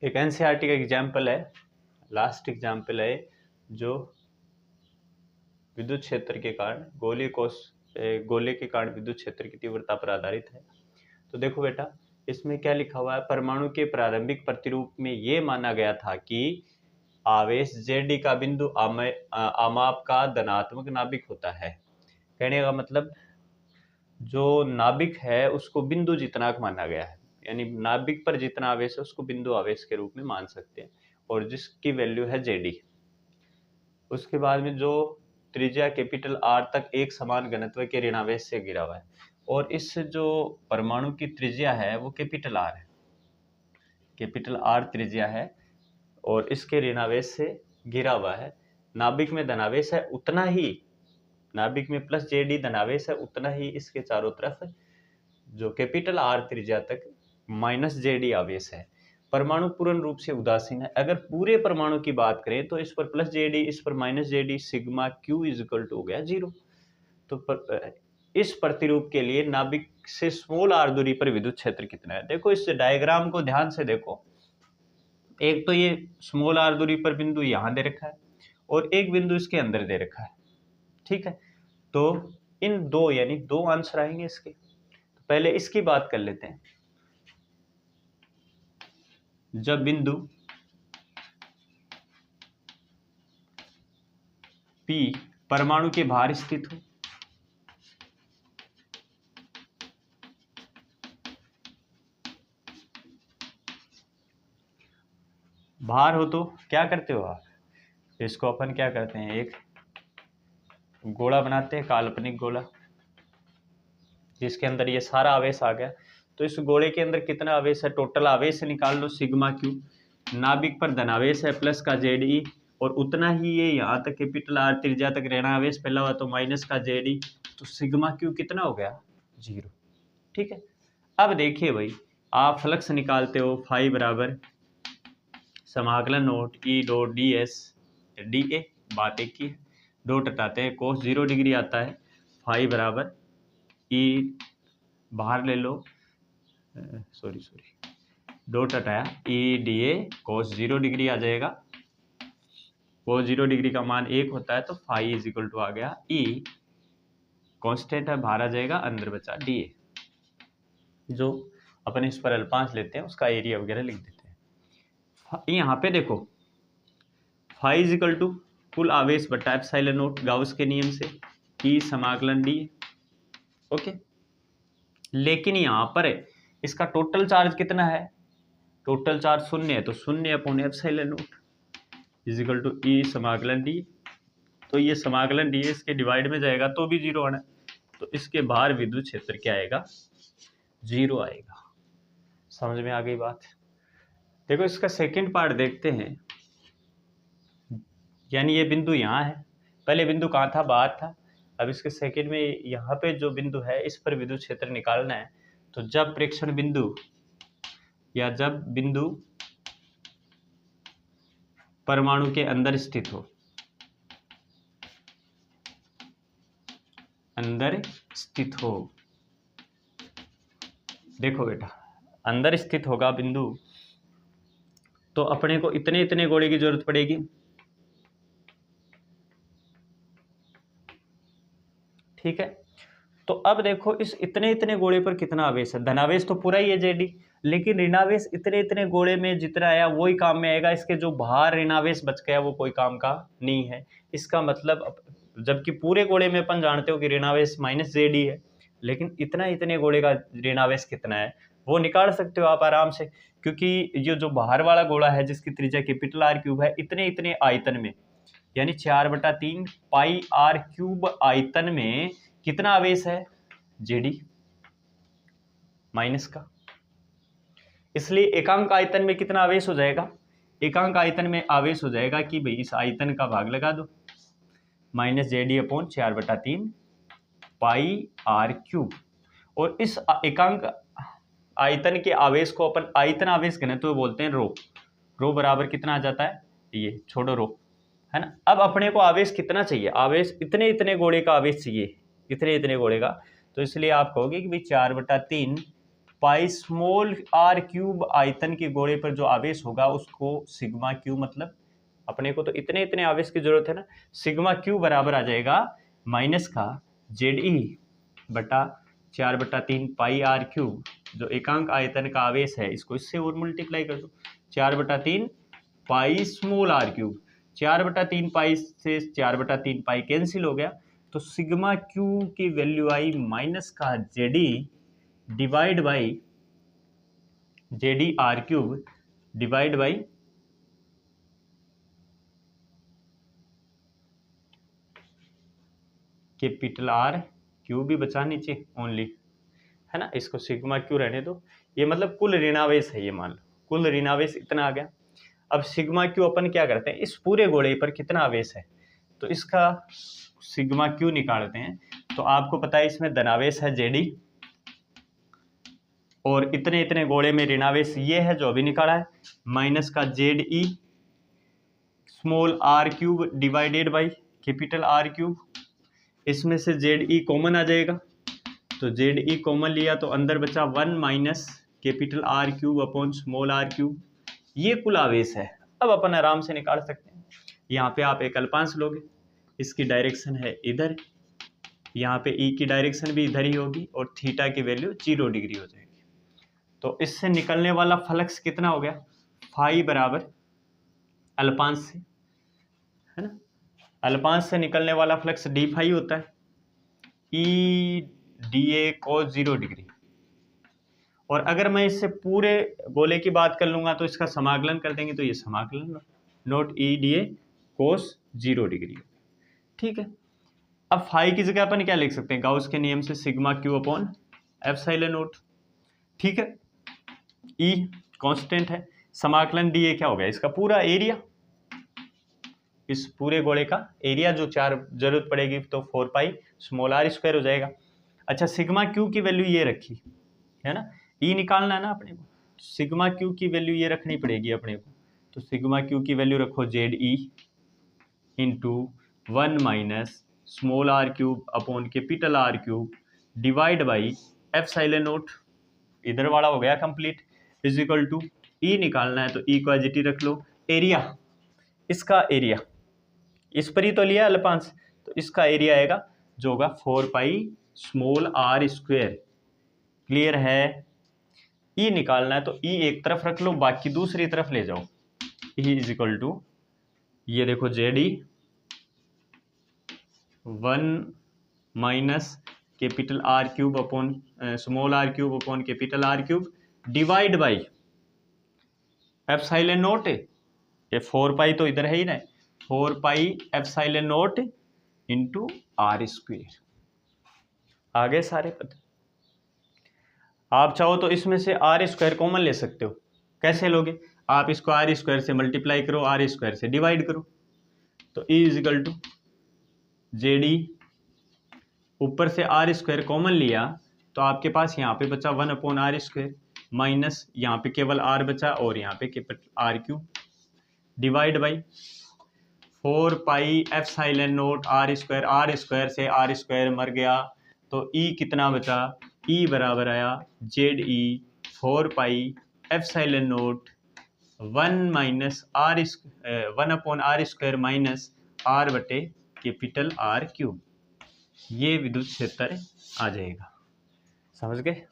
एक एनसीईआरटी का एग्जाम्पल है, लास्ट एग्जाम्पल है, जो विद्युत क्षेत्र के कारण गोले के कारण विद्युत क्षेत्र की तीव्रता पर आधारित है। तो देखो बेटा, इसमें क्या लिखा हुआ है, परमाणु के प्रारंभिक प्रतिरूप में ये माना गया था कि आवेश जेडी का बिंदु आमाप का धनात्मक नाभिक होता है। कहने का मतलब जो नाभिक है उसको बिंदु जितना माना गया है, यानी नाभिक पर जितना आवेश है उसको बिंदु आवेश के रूप में मान सकते हैं, और जिसकी वैल्यू है जेडी। उसके बाद में जो त्रिज्या कैपिटल आर तक एक समान घनत्व के ऋणावेश से घिरा हुआ है, और इस जो परमाणु की त्रिज्या है वो कैपिटल आर है, कैपिटल आर त्रिज्या है, और इसके ऋणावेश से घिरा हुआ है। नाभिक में धनावेश है उतना ही, नाभिक में प्लस जेडी धनावेश है उतना ही इसके चारों तरफ जो कैपिटल आर त्रिज्या तक माइनस जेडी आवेश है। परमाणु पूर्ण रूप से उदासीन है। अगर पूरे परमाणु की बात करें तो इस पर प्लस जेडी, इस पर minus JD, sigma q is equal to हो गया 0। तो इस प्रतिरूप के लिए नाभिक से स्मॉल आर दूरी पर विद्युत क्षेत्र कितना है। देखो इस डायग्राम को ध्यान से देखो, एक तो ये स्मॉल आर दूरी पर बिंदु यहां दे रखा है और एक बिंदु इसके अंदर दे रखा है, ठीक है। तो इन दो यानी दो आंसर आएंगे इसके। तो पहले इसकी बात कर लेते हैं। जब बिंदु P परमाणु के बाहर स्थित हो, बाहर हो तो क्या करते हो आप, इसको अपन क्या करते हैं, एक गोला बनाते हैं, काल्पनिक गोला, जिसके अंदर ये सारा आवेश आ गया। तो इस गोले के अंदर कितना आवेश है, टोटल आवेश निकाल लो, सिग्मा क्यू। नाभिक पर धनावेश है प्लस का जेडी, और उतना ही ये यहाँ तक कैपिटल आर त्रिज्या तक ऋणावेश फैला हुआ तो माइनस का जेडी, तो सिग्मा क्यू कितना हो गया 0, ठीक है। अब देखिए भाई, आप फ्लक्स निकालते हो, फाई बराबर समाकलन note E dot D S D A, बात एक ही है, डॉट हटाते हैं, कोस 0 डिग्री आता है, फाई बराबर ई बाहर ले लो, सॉरी डॉट हटाया, E D A cos 0 degree आ जाएगा, कोस 0 डिग्री का मान 1 होता है, तो फाई इज इक्वल टू आ गया ई, कांस्टेंट है बाहर आ जाएगा, अंदर बचा डी ए, जो अपन इस पर अल्पांश लेते हैं उसका एरिया वगैरह लिख देते हैं। यहाँ पे देखो फाई इज इक्वल टू कुल आवेश बटा एप्सिलॉन नॉट गाउस के नियम से, ई समाकलन डी, ओके। लेकिन यहाँ पर इसका टोटल चार्ज कितना है, टोटल चार्ज 0 है, तो 0 upon epsilon naught is equal to E समाकलन डी। तो ये समाकलन डी इसके डिवाइड में जाएगा तो भी 0 आना, तो इसके बाहर विद्युत क्षेत्र क्या आएगा, 0 आएगा। समझ में आ गई बात। देखो इसका सेकंड पार्ट देखते हैं, यानी ये बिंदु यहाँ है, पहले बिंदु कहाँ था, बाहर था। अब इसके सेकंड में यहाँ पे जो बिंदु है इस पर विद्युत क्षेत्र निकालना है। तो जब प्रेक्षण बिंदु या जब बिंदु परमाणु के अंदर स्थित हो, अंदर स्थित हो, देखो बेटा अंदर स्थित होगा बिंदु, तो अपने को इतने इतने गोले की जरूरत पड़ेगी, ठीक है। तो अब देखो इस इतने इतने गोले पर कितना आवेश है, धनावेश तो पूरा ही है जेडी, लेकिन ऋणावेश इतने इतने गोले में जितना आया वही काम में आएगा, इसके जो बाहर ऋणावेश बच गया वो कोई काम का नहीं है। इसका मतलब जबकि पूरे गोले में अपन जानते हो कि ऋणावेश माइनस जेडी है, लेकिन इतना इतने गोले का ऋणावेश कितना है वो निकाल सकते हो आप आराम से, क्योंकि ये जो बाहर वाला गोला है जिसकी त्रिज्या कैपिटल आर क्यूब है, इतने इतने आयतन में यानी 4/3 पाई आर क्यूब आयतन में कितना आवेश है, जेडी माइनस का। इसलिए एकांक आयतन में कितना आवेश हो जाएगा, एकांक आयतन में आवेश हो जाएगा कि भाई इस आयतन का भाग लगा दो, minus JD upon 4/3 pi r cube. और इस एकांक आयतन के आवेश को अपन आयतन आवेश घनत्व बोलते हैं, रो। रो बराबर कितना आ जाता है, ये छोड़ो रो, है ना। अब अपने को आवेश कितना चाहिए, आवेश इतने इतने गोले का आवेश चाहिए, इतने इतने गोले का। तो इसलिए आप कहोगे कि भाई 4/3 पाई स्मॉल आर क्यूब आयतन के गोले पर जो आवेश होगा उसको सिग्मा क्यू, मतलब अपने को तो इतने इतने आवेश की जरूरत है ना, सिग्मा क्यू बराबर आ जाएगा माइनस का जेड ई बटा 4/3 पाई आर क्यूब, जो एकांक आयतन का आवेश है इसको इससे और मल्टीप्लाई कर दो, 4/3 pi small r cube, 4/3 pi से 4/3 पाई कैंसिल हो गया, तो सिग्मा क्यू की वैल्यू आई माइनस का JD divide by JD r cube divide by capital R q भी बचा नीचे ओनली, है ना, इसको सिग्मा क्यू रहने दो। ये मतलब कुल ऋणावेश है, ये मान लो कुल ऋणावेश इतना आ गया। अब सिग्मा क्यू अपन क्या करते हैं, इस पूरे गोले पर कितना आवेश है तो इसका सिग्मा क्यू निकालते हैं। तो आपको पता है इसमें धनावेश है जेडी और इतने इतने गोले में ऋणावेश ये है जो अभी निकाला है, माइनस का Z E small r cube divided by capital R cube. इसमें से जेड ई कॉमन आ जाएगा, तो जेड ई कॉमन लिया तो अंदर बचा 1 minus capital R cube upon small r cube. ये कुल आवेश है। अब अपन आराम से निकाल सकते हैं। यहाँ पे आप एक अल्पांश लोगे, इसकी डायरेक्शन है इधर, यहाँ पे ई की डायरेक्शन भी इधर ही होगी और थीटा की वैल्यू 0 डिग्री हो जाएगी। तो इससे निकलने वाला फ्लक्स कितना हो गया, फाई बराबर अल्पांश से, है ना, अल्पांश से निकलने वाला फ्लक्स डी फाई होता है, E D A cos 0 degree. और अगर मैं इससे पूरे गोले की बात कर लूंगा तो इसका समाकलन कर देंगे तो ये समाकलन note E D A cos 0 degree. ठीक है, अब फाई की जगह अपन क्या लिख सकते हैं, गाउस के नियम से sigma Q upon epsilon note. ठीक है, ई कांस्टेंट है, समाकलन डी ए क्या हो गया, इसका पूरा एरिया, इस पूरे गोले का एरिया जो चार जरूरत पड़ेगी तो 4 पाई स्मॉल आर स्क्वायर हो जाएगा। अच्छा, सिग्मा क्यू की वैल्यू ये रखी है ना, ई निकालना है ना अपने को, सिग्मा क्यू की वैल्यू ये रखनी पड़ेगी अपने को। तो सिग्मा क्यू की वैल्यू रखो Z E into 1 minus small r cube upon capital R cube divide by epsilon nought, इधर वाला हो गया complete, is equal to E निकालना है तो ई को एज इट इज रख लो, एरिया, इसका एरिया इस पर ही तो लिया अल्पांश, तो इसका एरिया आएगा जो होगा 4 pi small r square. Clear है, ई निकालना है तो ई एक तरफ रख लो, बाकी दूसरी तरफ ले जाओ, ई इज इक्वल टू ये देखो Z E 1 minus capital R cube upon small r cube upon capital R cube divide by epsilon nought, ये 4 पाई तो इधर है ही ना, 4 pi epsilon nought into r square. आगे सारे पता, आप चाहो तो इसमें से आर स्क्वायर कॉमन ले सकते हो। कैसे लोगे, आप इसको आर स्क्वायर से मल्टीप्लाई करो, आर स्क्वायर से डिवाइड करो, तो E is equal to Z E, ऊपर से आर स्क्वायर कॉमन लिया तो आपके पास यहाँ पे बचा 1 अपॉन आर स्क्वायर माइनस यहाँ पे केवल आर बचा और यहाँ पे capital R cube divide by 4 pi epsilon nought r square से आर स्क्वायर मर गया तो ई कितना बचा, ई बराबर आया Z E 4 pi epsilon nought 1 minus r 1 upon r square minus r बटे कैपिटल आर क्यूब। ये विद्युत क्षेत्र आ जाएगा, समझ गए।